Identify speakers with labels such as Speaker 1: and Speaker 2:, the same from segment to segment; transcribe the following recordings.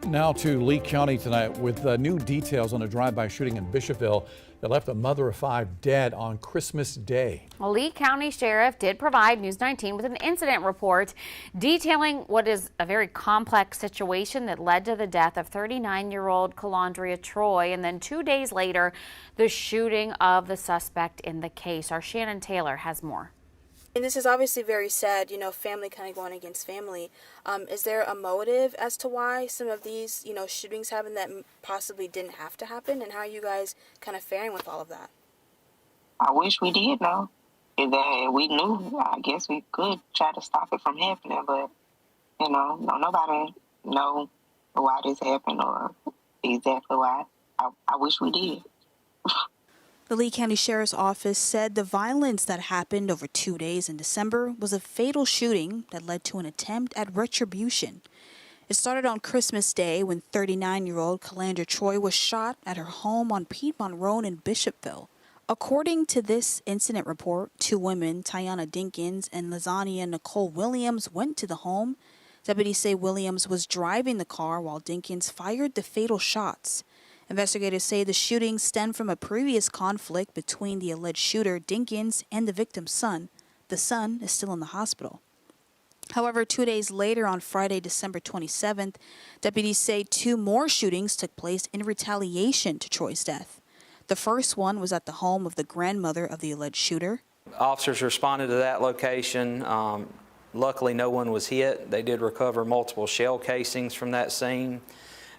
Speaker 1: Now to Lee County tonight with new details on a drive-by shooting in Bishopville that left a mother of 5 dead on Christmas Day.
Speaker 2: Well, Lee County Sheriff did provide News 19 with an incident report detailing what is a very complex situation that led to the death of 39-year-old Calandra Troy, and then 2 days later, the shooting of the suspect in the case. Our Shannon Taylor has more.
Speaker 3: And this is obviously very sad, family kind of going against family. Is there a motive as to why some of these, shootings happen that possibly didn't have to happen? And how are you guys kind of faring with all of that?
Speaker 4: I wish we did know. If we knew, I guess we could try to stop it from happening. But, nobody know why this happened or exactly why. I wish we did.
Speaker 3: The Lee County Sheriff's Office said the violence that happened over 2 days in December was a fatal shooting that led to an attempt at retribution. It started on Christmas Day when 39-year-old Calandra Troy was shot at her home on Piedmont Road in Bishopville. According to this incident report, 2 women, Tiana Dinkins and Lasagna Nicole Williams, went to the home. Deputies say Williams was driving the car while Dinkins fired the fatal shots. Investigators say the shooting stemmed from a previous conflict between the alleged shooter, Dinkins, and the victim's son. The son is still in the hospital. However, 2 days later, on Friday, December 27th, deputies say 2 more shootings took place in retaliation to Troy's death. The first one was at the home of the grandmother of the alleged shooter.
Speaker 5: Officers responded to that location. Luckily, no one was hit. They did recover multiple shell casings from that scene.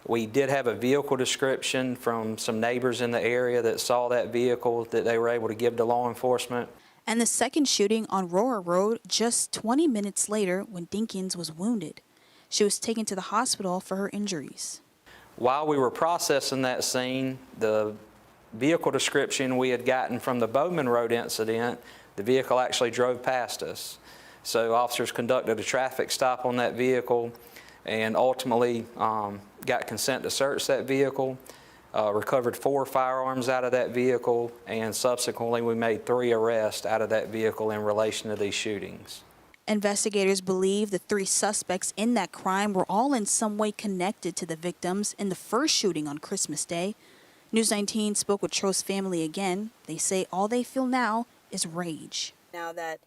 Speaker 5: We did have a vehicle description from some neighbors in the area that saw that vehicle that they were able to give to law enforcement.
Speaker 3: And the second shooting on Roar Road just 20 minutes later when Dinkins was wounded. She was taken to the hospital for her injuries.
Speaker 5: While we were processing that scene, the vehicle description we had gotten from the Bowman Road incident, the vehicle actually drove past us. So officers conducted a traffic stop on that vehicle and ultimately got consent to search that vehicle, recovered 4 firearms out of that vehicle, and subsequently we made 3 arrests out of that vehicle in relation to these shootings.
Speaker 3: Investigators believe the 3 suspects in that crime were all in some way connected to the victims in the first shooting on Christmas Day. News 19 spoke with Troy's family again. They say all they feel now is rage. Now that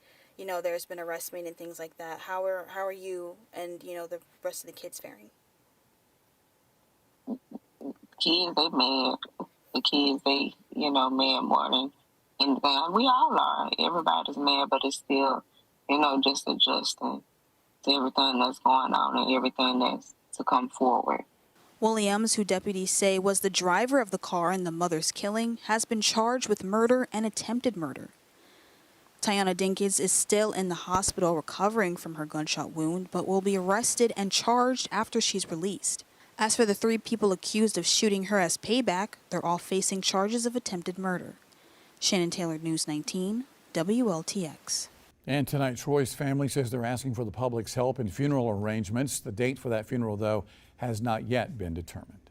Speaker 3: there's been arrest made and things like that, how are you and the rest of the kids faring?
Speaker 4: Kids, they mad. The kids, they mad more than anything. We all are. Everybody's mad, but it's still just adjusting to everything that's going on and everything that's to come forward.
Speaker 3: Williams, who deputies say was the driver of the car in the mother's killing, has been charged with murder and attempted murder. Tiana Dinkins is still in the hospital recovering from her gunshot wound, but will be arrested and charged after she's released. As for the 3 people accused of shooting her as payback, they're all facing charges of attempted murder. Shannon Taylor, News 19, WLTX.
Speaker 1: And tonight, Troy's family says they're asking for the public's help in funeral arrangements. The date for that funeral, though, has not yet been determined.